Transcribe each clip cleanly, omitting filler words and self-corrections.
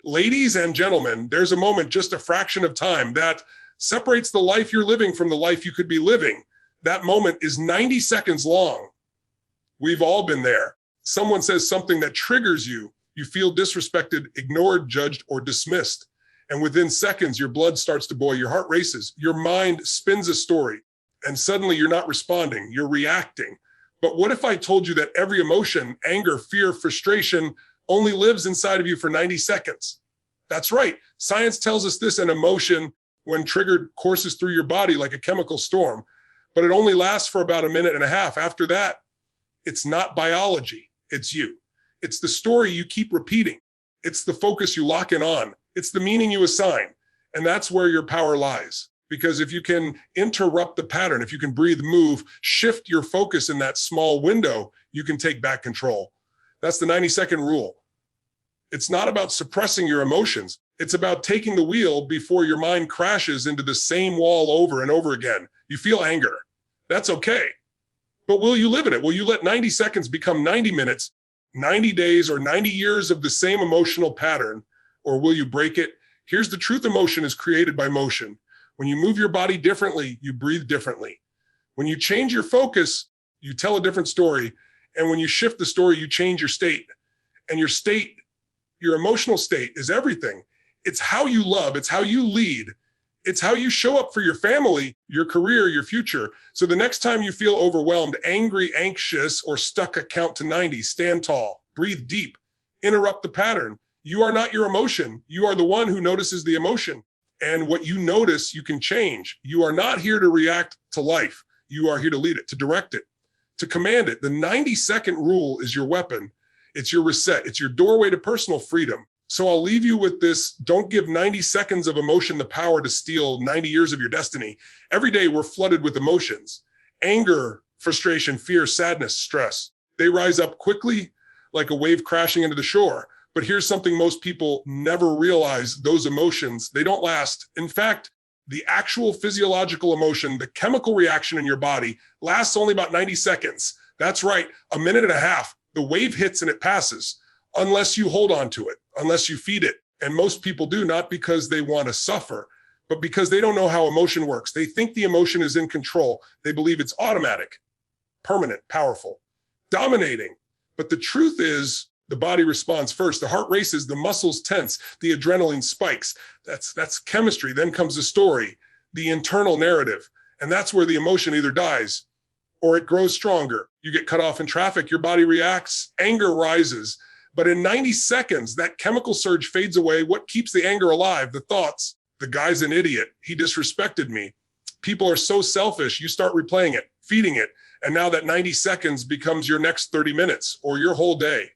Ladies and gentlemen, there's a moment, just a fraction of time, that separates the life you're living from the life you could be living. That moment is 90 seconds long. We've all been there. Someone says something that triggers you. You feel disrespected, ignored, judged, or dismissed. And within seconds, your blood starts to boil, your heart races, your mind spins a story, and suddenly you're not responding, you're reacting. But what if I told you that every emotion, anger, fear, frustration, only lives inside of you for 90 seconds? That's right. Science tells us this: an emotion, when triggered, courses through your body like a chemical storm, but it only lasts for about a minute and a half. After that, it's not biology, it's you. It's the story you keep repeating. It's the focus you lock in on. It's the meaning you assign. And that's where your power lies. Because if you can interrupt the pattern, if you can breathe, move, shift your focus in that small window, you can take back control. That's the 90-second rule. It's not about suppressing your emotions. It's about taking the wheel before your mind crashes into the same wall over and over again. You feel anger. That's okay. But will you live in it? Will you let 90 seconds become 90 minutes, 90 days, or 90 years of the same emotional pattern? Or will you break it? Here's the truth: emotion is created by motion. When you move your body differently, you breathe differently. When you change your focus, you tell a different story. And when you shift the story, you change your state. And your state, your emotional state, is everything. It's how you love. It's how you lead. It's how you show up for your family, your career, your future. So the next time you feel overwhelmed, angry, anxious, or stuck at count to 90, stand tall, breathe deep, interrupt the pattern. You are not your emotion. You are the one who notices the emotion. And what you notice, you can change. You are not here to react to life. You are here to lead it, to direct it, to command it. The 90-second rule is your weapon. It's your reset. It's your doorway to personal freedom. So I'll leave you with this: don't give 90 seconds of emotion the power to steal 90 years of your destiny. Every day we're flooded with emotions: anger, frustration, fear, sadness, stress. They rise up quickly like a wave crashing into the shore. But here's something most people never realize: those emotions, they don't last. In fact, the actual physiological emotion, the chemical reaction in your body, lasts only about 90 seconds. That's right, a minute and a half. The wave hits and it passes, unless you hold on to it, unless you feed it. And most people do, not because they want to suffer, but because they don't know how emotion works. They think the emotion is in control. They believe it's automatic, permanent, powerful, dominating. But the truth is, the body responds first. The heart races, the muscles tense, the adrenaline spikes. That's chemistry. Then comes the story, the internal narrative. And that's where the emotion either dies or it grows stronger. You get cut off in traffic, your body reacts, anger rises. But in 90 seconds, that chemical surge fades away. What keeps the anger alive? The thoughts: the guy's an idiot. He disrespected me. People are so selfish. You start replaying it, feeding it. And now that 90 seconds becomes your next 30 minutes or your whole day.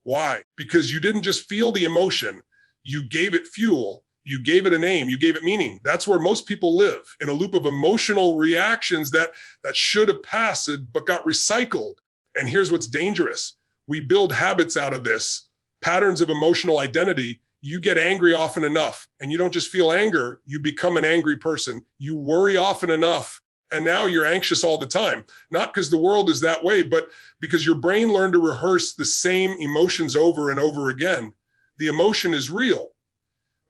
Why? Because you didn't just feel the emotion. You gave it fuel. You gave it a name. You gave it meaning. That's where most people live, in a loop of emotional reactions that should have passed but got recycled. And here's what's dangerous: we build habits out of this, patterns of emotional identity. You get angry often enough, and you don't just feel anger, you become an angry person. You worry often enough, and now you're anxious all the time. Not because the world is that way, but because your brain learned to rehearse the same emotions over and over again. The emotion is real,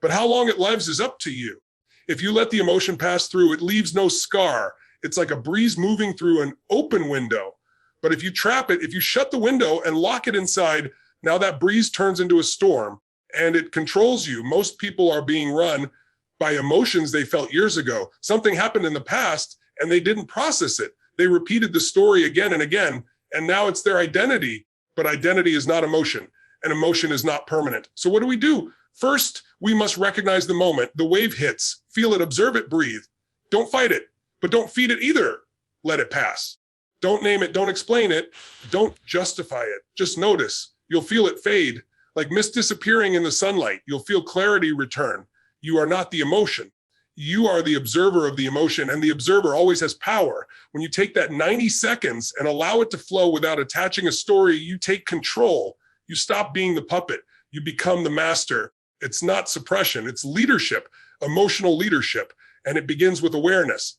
but how long it lives is up to you. If you let the emotion pass through, it leaves no scar. It's like a breeze moving through an open window. But if you trap it, if you shut the window and lock it inside, now that breeze turns into a storm and it controls you. Most people are being run by emotions they felt years ago. Something happened in the past and they didn't process it. They repeated the story again and again, and now it's their identity. But identity is not emotion, and emotion is not permanent. So what do? First, we must recognize the moment. The wave hits, feel it, observe it, breathe. Don't fight it, but don't feed it either. Let it pass. Don't name it, don't explain it, don't justify it. Just notice. You'll feel it fade, like mist disappearing in the sunlight. You'll feel clarity return. You are not the emotion. You are the observer of the emotion, and the observer always has power. When you take that 90 seconds and allow it to flow without attaching a story, you take control. You stop being the puppet. You become the master. It's not suppression, it's leadership, emotional leadership, and it begins with awareness.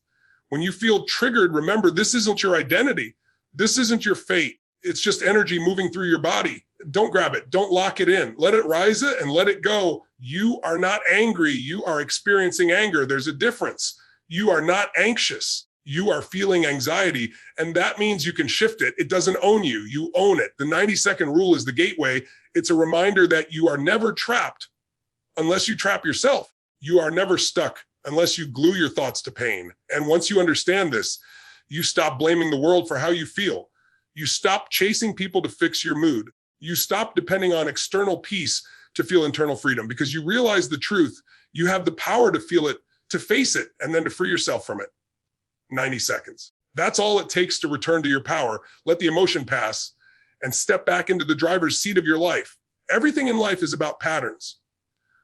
When you feel triggered, remember, this isn't your identity. This isn't your fate. It's just energy moving through your body. Don't grab it. Don't lock it in. Let it rise it and let it go. You are not angry. You are experiencing anger. There's a difference. You are not anxious. You are feeling anxiety. And that means you can shift it. It doesn't own you. You own it. The 90-second rule is the gateway. It's a reminder that you are never trapped unless you trap yourself. You are never stuck unless you glue your thoughts to pain. And once you understand this, you stop blaming the world for how you feel. You stop chasing people to fix your mood. You stop depending on external peace to feel internal freedom because you realize the truth. You have the power to feel it, to face it, and then to free yourself from it. 90 seconds. That's all it takes to return to your power. Let the emotion pass and step back into the driver's seat of your life. Everything in life is about patterns.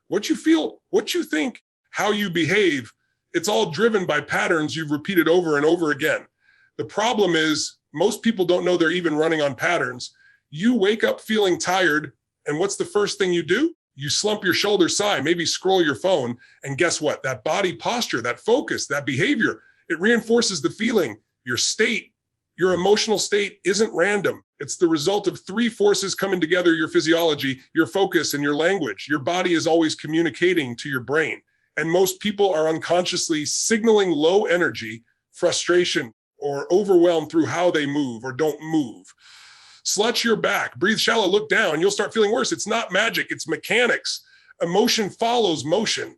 What you feel, what you think, how you behave, it's all driven by patterns you've repeated over and over again. The problem is most people don't know they're even running on patterns. You wake up feeling tired, and what's the first thing you do? You slump your shoulder side, maybe scroll your phone, and guess what? That body posture, that focus, that behavior, it reinforces the feeling. Your state, your emotional state isn't random. It's the result of three forces coming together: your physiology, your focus, and your language. Your body is always communicating to your brain. And most people are unconsciously signaling low energy, frustration, or overwhelmed through how they move or don't move. Slouch your back, breathe shallow, look down, you'll start feeling worse. It's not magic, it's mechanics. Emotion follows motion.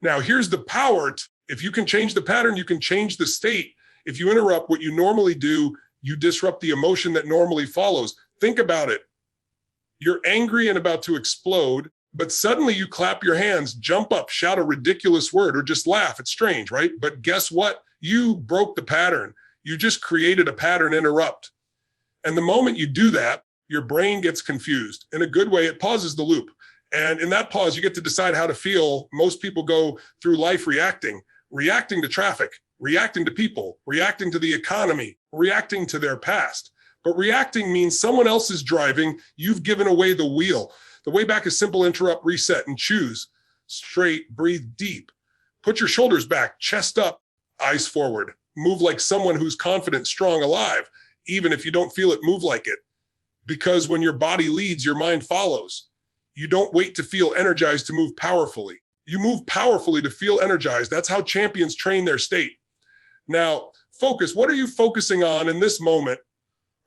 Now, here's the power. If you can change the pattern, you can change the state. If you interrupt what you normally do, you disrupt the emotion that normally follows. Think about it. You're angry and about to explode, but suddenly you clap your hands, jump up, shout a ridiculous word, or just laugh. It's strange, right? But guess what? You broke the pattern. You just created a pattern interrupt. And the moment you do that, your brain gets confused. In a good way, it pauses the loop. And in that pause, you get to decide how to feel. Most people go through life reacting to traffic, reacting to people, reacting to the economy, reacting to their past. But reacting means someone else is driving. You've given away the wheel. The way back is simple: interrupt, reset, and choose. Straight, breathe deep. Put your shoulders back, chest up, eyes forward. Move like someone who's confident, strong, alive. Even if you don't feel it, move like it. Because when your body leads, your mind follows. You don't wait to feel energized to move powerfully. You move powerfully to feel energized. That's how champions train their state. Now, focus. What are you focusing on in this moment?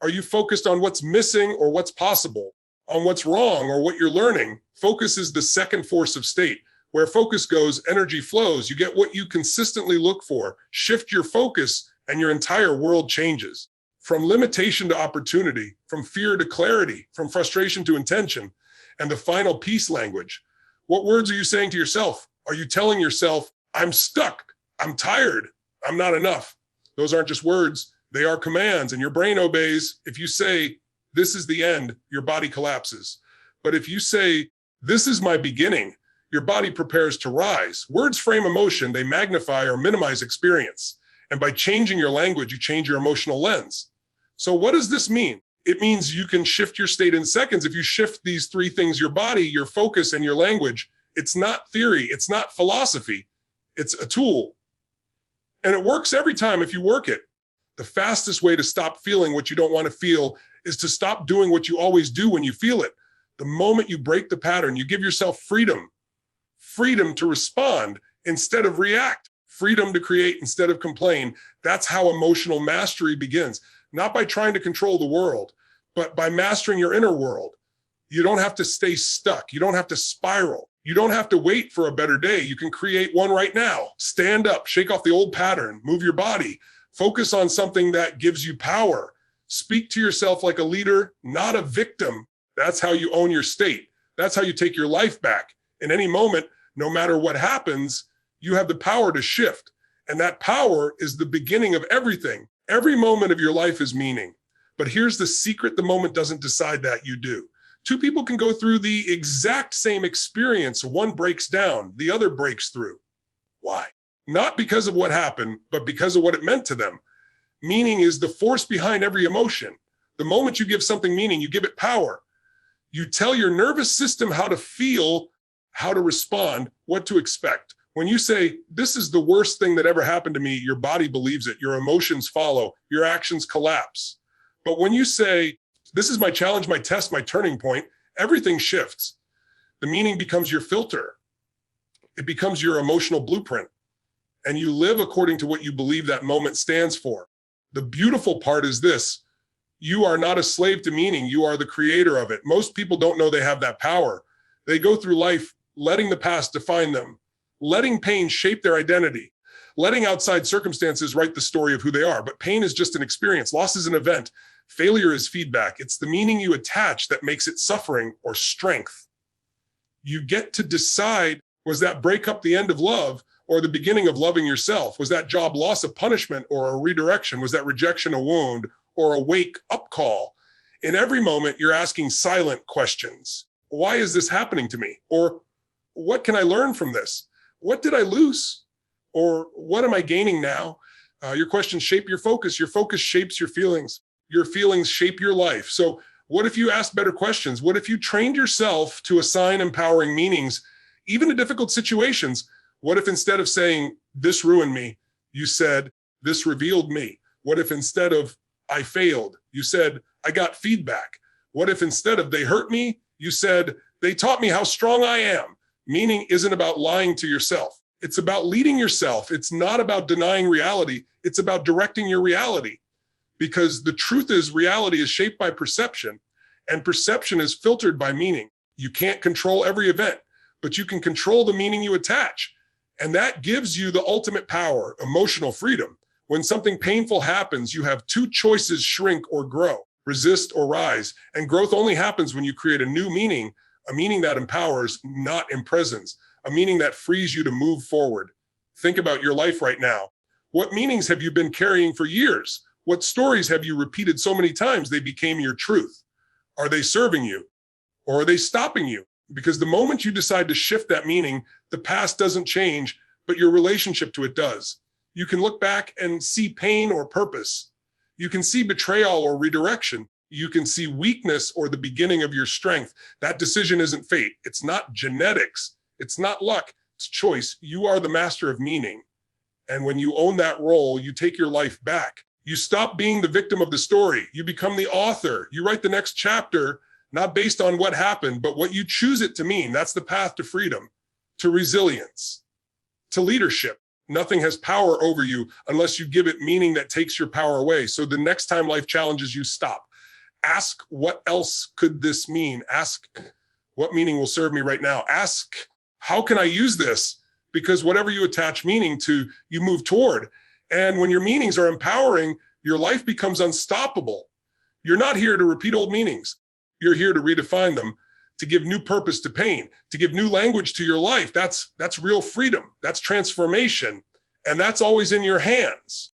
Are you focused on what's missing or what's possible? On what's wrong or what you're learning? Focus is the second force of state. Where focus goes, energy flows. You get what you consistently look for. Shift your focus and your entire world changes. From limitation to opportunity, from fear to clarity, from frustration to intention, and the final peace language. What words are you saying to yourself? Are you telling yourself, I'm stuck, I'm tired, I'm not enough? Those aren't just words, they are commands, and your brain obeys. If you say, this is the end, your body collapses. But if you say, this is my beginning, your body prepares to rise. Words frame emotion, they magnify or minimize experience. And by changing your language, you change your emotional lens. So what does this mean? It means you can shift your state in seconds. If you shift these three things: your body, your focus, and your language. It's not theory, it's not philosophy, it's a tool. And it works every time if you work it. The fastest way to stop feeling what you don't want to feel is to stop doing what you always do when you feel it. The moment you break the pattern, you give yourself freedom. Freedom to respond instead of react. Freedom to create instead of complain. That's how emotional mastery begins. Not by trying to control the world, but by mastering your inner world. You don't have to stay stuck. You don't have to spiral. You don't have to wait for a better day. You can create one right now. Stand up, shake off the old pattern, move your body, focus on something that gives you power. Speak to yourself like a leader, not a victim. That's how you own your state. That's how you take your life back. In any moment, no matter what happens, you have the power to shift. And that power is the beginning of everything. Every moment of your life is meaning. But here's the secret: the moment doesn't decide that, you do. Two people can go through the exact same experience. One breaks down, the other breaks through. Why? Not because of what happened, but because of what it meant to them. Meaning is the force behind every emotion. The moment you give something meaning, you give it power. You tell your nervous system how to feel, how to respond, what to expect. When you say, this is the worst thing that ever happened to me, your body believes it, your emotions follow, your actions collapse. But when you say, This is my challenge, my test, my turning point. Everything shifts. The meaning becomes your filter. It becomes your emotional blueprint. And you live according to what you believe that moment stands for. The beautiful part is this: you are not a slave to meaning. You are the creator of it. Most people don't know they have that power. They go through life letting the past define them, letting pain shape their identity, letting outside circumstances write the story of who they are. But pain is just an experience. Loss is an event. Failure is feedback. It's the meaning you attach that makes it suffering or strength. You get to decide, was that breakup the end of love or the beginning of loving yourself? Was that job loss a punishment or a redirection? Was that rejection a wound or a wake-up call? In every moment, you're asking silent questions. Why is this happening to me? Or what can I learn from this? What did I lose? Or what am I gaining now? Your questions shape your focus. Your focus shapes your feelings. Your feelings shape your life. So what if you asked better questions? What if you trained yourself to assign empowering meanings, even to difficult situations? What if instead of saying, this ruined me, you said, this revealed me? What if instead of, I failed, you said, I got feedback? What if instead of, they hurt me, you said, they taught me how strong I am? Meaning isn't about lying to yourself. It's about leading yourself. It's not about denying reality. It's about directing your reality. Because the truth is, reality is shaped by perception, and perception is filtered by meaning. You can't control every event, but you can control the meaning you attach. And that gives you the ultimate power, emotional freedom. When something painful happens, you have two choices: shrink or grow, resist or rise. And growth only happens when you create a new meaning, a meaning that empowers, not imprisons, a meaning that frees you to move forward. Think about your life right now. What meanings have you been carrying for years? What stories have you repeated so many times they became your truth? Are they serving you, or are they stopping you? Because the moment you decide to shift that meaning, the past doesn't change, but your relationship to it does. You can look back and see pain or purpose. You can see betrayal or redirection. You can see weakness or the beginning of your strength. That decision isn't fate. It's not genetics. It's not luck. It's choice. You are the master of meaning. And when you own that role, you take your life back. You stop being the victim of the story. You become the author. You write the next chapter, not based on what happened, but what you choose it to mean. That's the path to freedom, to resilience, to leadership. Nothing has power over you unless you give it meaning that takes your power away. So the next time life challenges you, stop. Ask, what else could this mean? Ask, what meaning will serve me right now? Ask, how can I use this? Because whatever you attach meaning to, you move toward. And when your meanings are empowering, your life becomes unstoppable. You're not here to repeat old meanings. You're here to redefine them, to give new purpose to pain, to give new language to your life. That's real freedom. That's transformation. And that's always in your hands.